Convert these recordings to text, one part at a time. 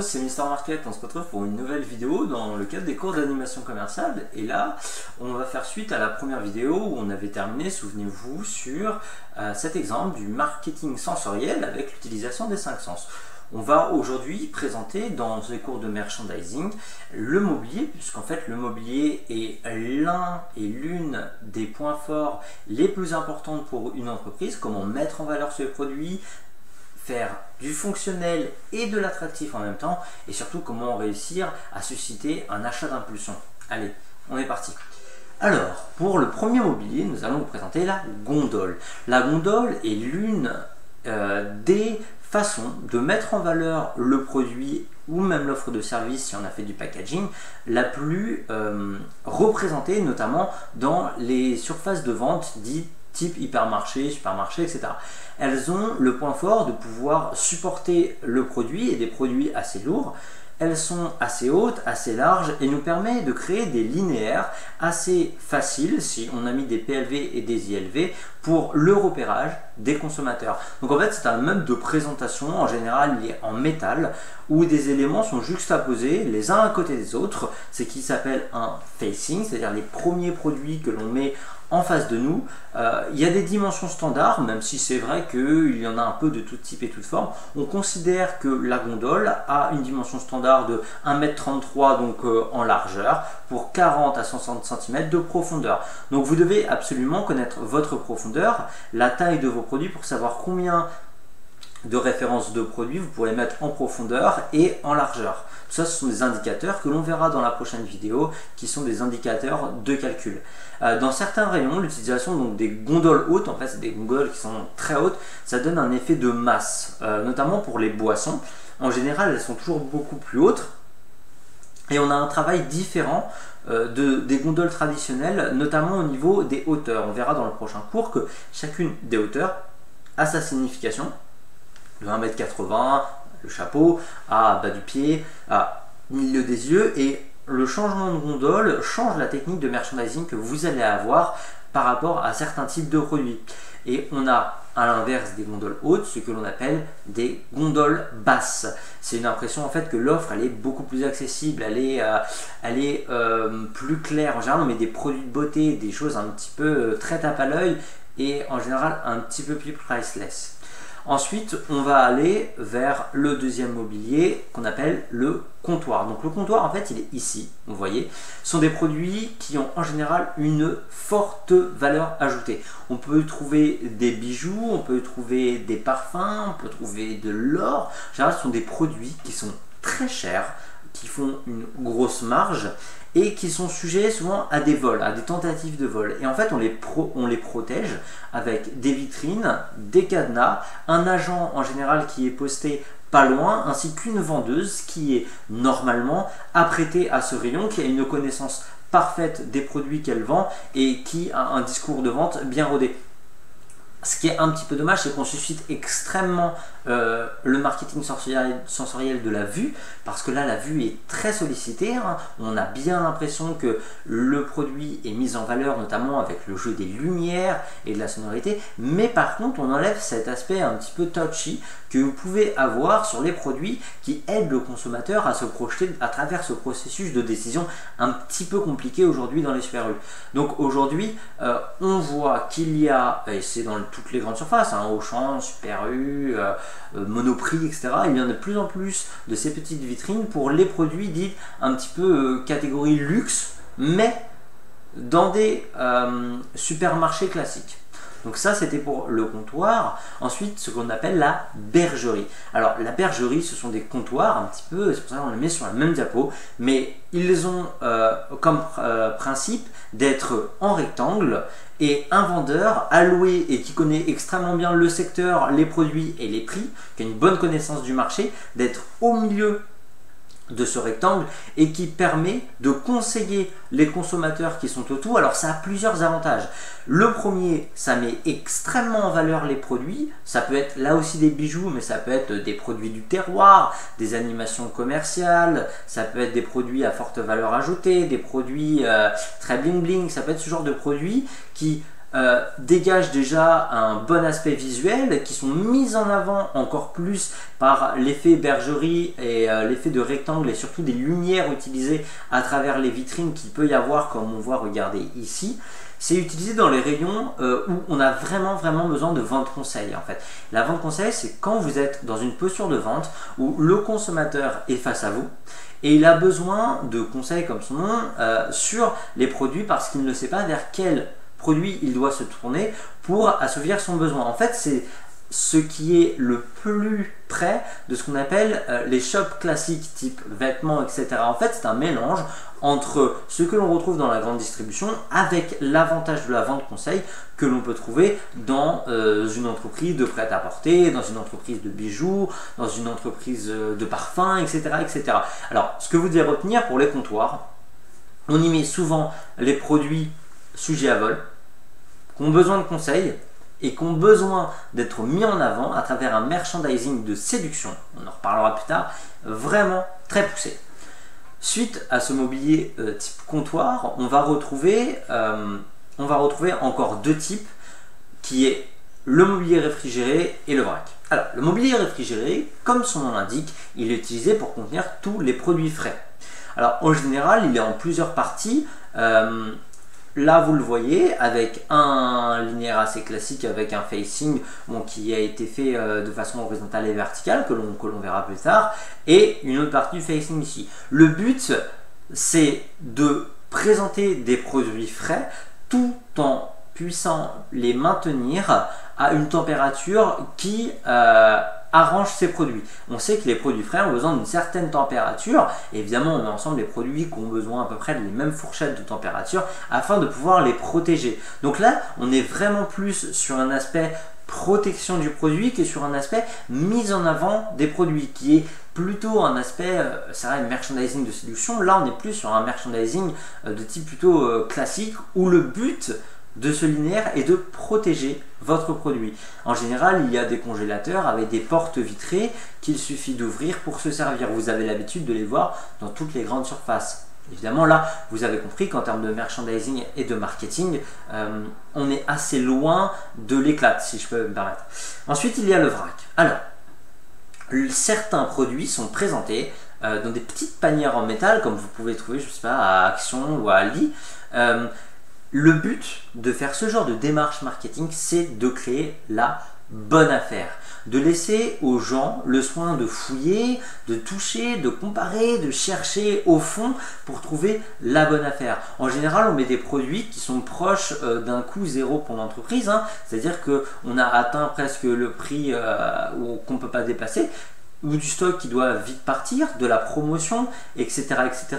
tous, c'est Mister Market. On se retrouve pour une nouvelle vidéo dans le cadre des cours d'animation commerciale. Et là, on va faire suite à la première vidéo où on avait terminé, souvenez-vous, sur cet exemple du marketing sensoriel avec l'utilisation des 5 sens. On va aujourd'hui présenter dans ces cours de merchandising le mobilier, puisqu'en fait le mobilier est l'une des points forts les plus importants pour une entreprise. Comment mettre en valeur ses produits, faire du fonctionnel et de l'attractif en même temps, et surtout comment réussir à susciter un achat d'impulsion. Allez, on est parti. Alors, pour le premier mobilier, nous allons vous présenter la gondole. La gondole est l'une des façons de mettre en valeur le produit ou même l'offre de service si on a fait du packaging la plus représentée, notamment dans les surfaces de vente dites type hypermarché, supermarché, etc. Elles ont le point fort de pouvoir supporter le produit et des produits assez lourds. Elles sont assez hautes, assez larges et nous permettent de créer des linéaires assez faciles si on a mis des PLV et des ILV pour le repérage des consommateurs. Donc en fait c'est un mode de présentation, en général il est en métal, où des éléments sont juxtaposés les uns à côté des autres, ce qui s'appelle un facing, c'est-à-dire les premiers produits que l'on met en face de nous. Il y a des dimensions standards, même si c'est vrai qu'il y en a un peu de tout type et toute forme. On considère que la gondole a une dimension standard de 1,33 m donc en largeur pour 40 à 60 cm de profondeur. Donc vous devez absolument connaître votre profondeur, la taille de vos produits pour savoir combien de références de produits vous pourrez mettre en profondeur et en largeur. Tout ça, ce sont des indicateurs que l'on verra dans la prochaine vidéo, qui sont des indicateurs de calcul. Dans certains rayons, l'utilisation donc des gondoles hautes, en fait c'est des gondoles qui sont très hautes, ça donne un effet de masse, notamment pour les boissons. En général, elles sont toujours beaucoup plus hautes et on a un travail différent des gondoles traditionnelles, notamment au niveau des hauteurs. On verra dans le prochain cours que chacune des hauteurs a sa signification. De 1,80 m, le chapeau, à bas du pied, à milieu des yeux, et le changement de gondole change la technique de merchandising que vous allez avoir par rapport à certains types de produits. Et on a à l'inverse des gondoles hautes ce que l'on appelle des gondoles basses. C'est une impression en fait que l'offre elle est beaucoup plus accessible, elle est plus claire. En général on met des produits de beauté, des choses un petit peu très tape à l'œil et en général un petit peu plus priceless. Ensuite, on va aller vers le deuxième mobilier qu'on appelle le comptoir. Donc le comptoir, en fait, il est ici, vous voyez. Ce sont des produits qui ont en général une forte valeur ajoutée. On peut trouver des bijoux, on peut trouver des parfums, on peut trouver de l'or. En général, ce sont des produits qui sont très chers, qui font une grosse marge et qui sont sujets souvent à des vols, à des tentatives de vol. Et en fait, on les protège avec des vitrines, des cadenas, un agent en général qui est posté pas loin, ainsi qu'une vendeuse qui est normalement apprêtée à ce rayon, qui a une connaissance parfaite des produits qu'elle vend et qui a un discours de vente bien rodé. Ce qui est un petit peu dommage, c'est qu'on suscite extrêmement le marketing sensoriel de la vue, parce que là la vue est très sollicitée, hein. On a bien l'impression que le produit est mis en valeur, notamment avec le jeu des lumières et de la sonorité, mais par contre on enlève cet aspect un petit peu touchy que vous pouvez avoir sur les produits qui aident le consommateur à se projeter à travers ce processus de décision un petit peu compliqué aujourd'hui dans les Super U. Donc aujourd'hui on voit qu'il y a, et c'est dans toutes les grandes surfaces, hein, Auchan, Super U, Monoprix, etc. Il y en a de plus en plus de ces petites vitrines pour les produits dits un petit peu catégorie luxe, mais dans des supermarchés classiques. Donc ça c'était pour le comptoir. Ensuite ce qu'on appelle la bergerie. Alors la bergerie ce sont des comptoirs un petit peu, c'est pour ça qu'on les met sur la même diapo, mais ils ont comme principe d'être en rectangle et un vendeur alloué et qui connaît extrêmement bien le secteur, les produits et les prix, qui a une bonne connaissance du marché, d'être au milieu de ce rectangle et qui permet de conseiller les consommateurs qui sont autour. Alors ça a plusieurs avantages. Le premier, ça met extrêmement en valeur les produits. Ça peut être là aussi des bijoux, mais ça peut être des produits du terroir, des animations commerciales, ça peut être des produits à forte valeur ajoutée, des produits très bling bling. Ça peut être ce genre de produits qui dégagent déjà un bon aspect visuel, qui sont mis en avant encore plus par l'effet bergerie et l'effet de rectangle et surtout des lumières utilisées à travers les vitrines qu'il peut y avoir, comme on voit, regardez ici. C'est utilisé dans les rayons où on a vraiment besoin de vente conseil en fait. La vente conseil, c'est quand vous êtes dans une posture de vente où le consommateur est face à vous et il a besoin de conseils, comme son nom, sur les produits parce qu'il ne sait pas vers quel produit il doit se tourner pour assouvir son besoin. En fait, c'est ce qui est le plus près de ce qu'on appelle les shops classiques type vêtements, etc. En fait, c'est un mélange entre ce que l'on retrouve dans la grande distribution avec l'avantage de la vente conseil que l'on peut trouver dans une entreprise de prêt-à-porter, dans une entreprise de bijoux, dans une entreprise de parfums, etc., etc. Alors, ce que vous devez retenir pour les comptoirs, on y met souvent les produits sujets à vol, qui ont besoin de conseils et qui ont besoin d'être mis en avant à travers un merchandising de séduction, on en reparlera plus tard, vraiment très poussé. Suite à ce mobilier type comptoir, on va retrouver encore deux types, qui est le mobilier réfrigéré et le vrac. Alors, le mobilier réfrigéré, comme son nom l'indique, il est utilisé pour contenir tous les produits frais. Alors, en général, il est en plusieurs parties. Là, vous le voyez, avec un linéaire assez classique, avec un facing qui a été fait de façon horizontale et verticale, que l'on verra plus tard, et une autre partie du facing ici. Le but, c'est de présenter des produits frais tout en puissant les maintenir à une température qui arrange ces produits. On sait que les produits frais ont besoin d'une certaine température. Évidemment, on met ensemble les produits qui ont besoin à peu près des mêmes fourchettes de température afin de pouvoir les protéger. Donc là, on est vraiment plus sur un aspect protection du produit que sur un aspect mise en avant des produits, qui est plutôt un aspect, c'est vrai, merchandising de séduction. Là, on est plus sur un merchandising de type plutôt classique, où le but de ce linéaire est de protéger votre produit. En général, il y a des congélateurs avec des portes vitrées qu'il suffit d'ouvrir pour se servir. Vous avez l'habitude de les voir dans toutes les grandes surfaces. Évidemment, là, vous avez compris qu'en termes de merchandising et de marketing, on est assez loin de l'éclat, si je peux me permettre. Ensuite, il y a le vrac. Alors, certains produits sont présentés dans des petites panières en métal, comme vous pouvez trouver, je ne sais pas, à Action ou à Aldi. Le but de faire ce genre de démarche marketing, c'est de créer la bonne affaire, de laisser aux gens le soin de fouiller, de toucher, de comparer, de chercher au fond pour trouver la bonne affaire. En général, on met des produits qui sont proches d'un coût zéro pour l'entreprise, c'est-à-dire qu'on a atteint presque le prix qu'on ne peut pas dépasser, ou du stock qui doit vite partir, de la promotion, etc. etc.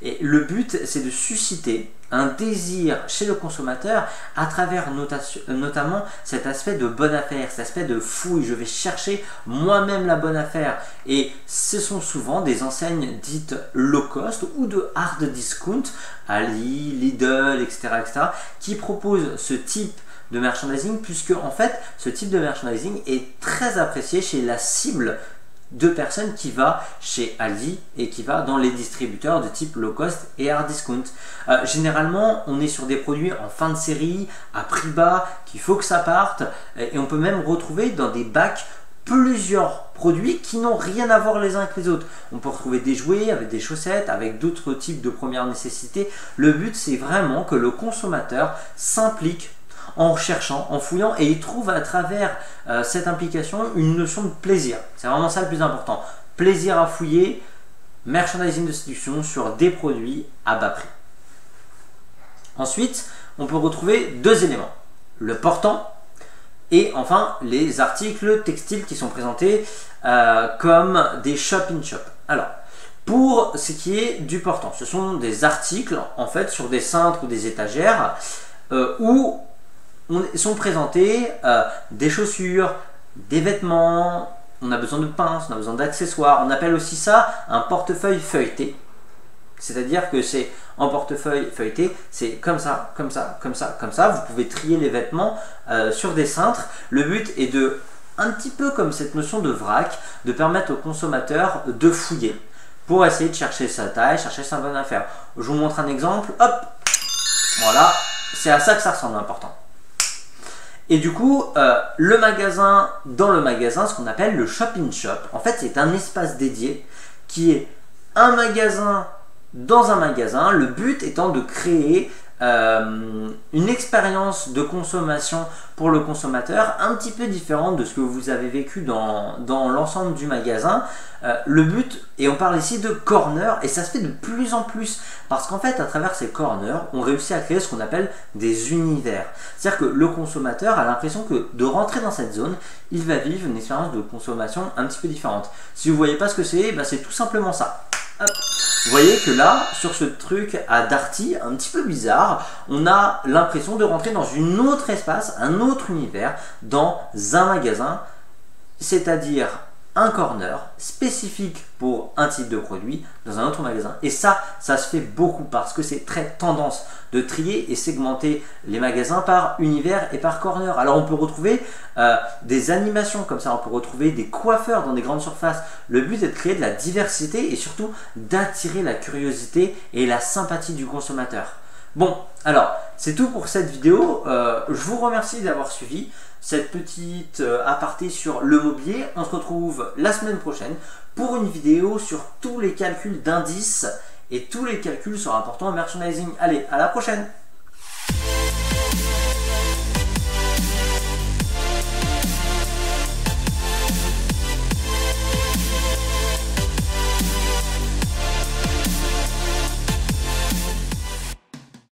Et le but, c'est de susciter un désir chez le consommateur à travers notamment cet aspect de bonne affaire, cet aspect de fouille, je vais chercher moi-même la bonne affaire. Et ce sont souvent des enseignes dites low cost ou de hard discount, Ali, Lidl, etc., etc., qui proposent ce type de merchandising, puisque en fait, ce type de merchandising est très apprécié chez la cible de personnes qui va chez Aldi et qui va dans les distributeurs de type low cost et hard discount. Généralement, on est sur des produits en fin de série, à prix bas, qu'il faut que ça parte, et on peut même retrouver dans des bacs plusieurs produits qui n'ont rien à voir les uns avec les autres. On peut retrouver des jouets avec des chaussettes, avec d'autres types de première nécessité. Le but, c'est vraiment que le consommateur s'implique en cherchant, en fouillant, et il trouve à travers cette implication une notion de plaisir. C'est vraiment ça le plus important. Plaisir à fouiller, merchandising de séduction sur des produits à bas prix. Ensuite, on peut retrouver deux éléments. Le portant et enfin les articles textiles qui sont présentés comme des shop-in-shop. Alors, pour ce qui est du portant, ce sont des articles en fait sur des cintres ou des étagères où sont présentés des chaussures, des vêtements, on a besoin de pinces, on a besoin d'accessoires. On appelle aussi ça un portefeuille feuilleté. C'est-à-dire que c'est en portefeuille feuilleté, c'est comme ça, comme ça, comme ça, comme ça. Vous pouvez trier les vêtements sur des cintres. Le but est de, un petit peu comme cette notion de vrac, de permettre au consommateur de fouiller pour essayer de chercher sa taille, chercher sa bonne affaire. Je vous montre un exemple. Hop, voilà, c'est à ça que ça ressemble, important. Et du coup, le magasin, dans le magasin, ce qu'on appelle le shop-in-shop, en fait, c'est un espace dédié qui est un magasin dans un magasin. Le but étant de créer une expérience de consommation pour le consommateur un petit peu différente de ce que vous avez vécu dans l'ensemble du magasin. Le but, et on parle ici de corner, et ça se fait de plus en plus parce qu'en fait à travers ces corners on réussit à créer ce qu'on appelle des univers. C'est-à-dire que le consommateur a l'impression que de rentrer dans cette zone, il va vivre une expérience de consommation un petit peu différente. Si vous ne voyez pas ce que c'est, c'est tout simplement ça. Hop. Vous voyez que là, sur ce truc à Darty, un petit peu bizarre, on a l'impression de rentrer dans un autre espace, un autre univers, dans un magasin, c'est-à-dire un corner spécifique pour un type de produit dans un autre magasin. Et ça se fait beaucoup parce que c'est très tendance de trier et segmenter les magasins par univers et par corner. Alors on peut retrouver des animations comme ça, on peut retrouver des coiffeurs dans des grandes surfaces. Le but est de créer de la diversité et surtout d'attirer la curiosité et la sympathie du consommateur. Bon, alors c'est tout pour cette vidéo. Je vous remercie d'avoir suivi cette petite aparté sur le mobilier. On se retrouve la semaine prochaine pour une vidéo sur tous les calculs d'indices et tous les calculs sur important merchandising. Allez, à la prochaine!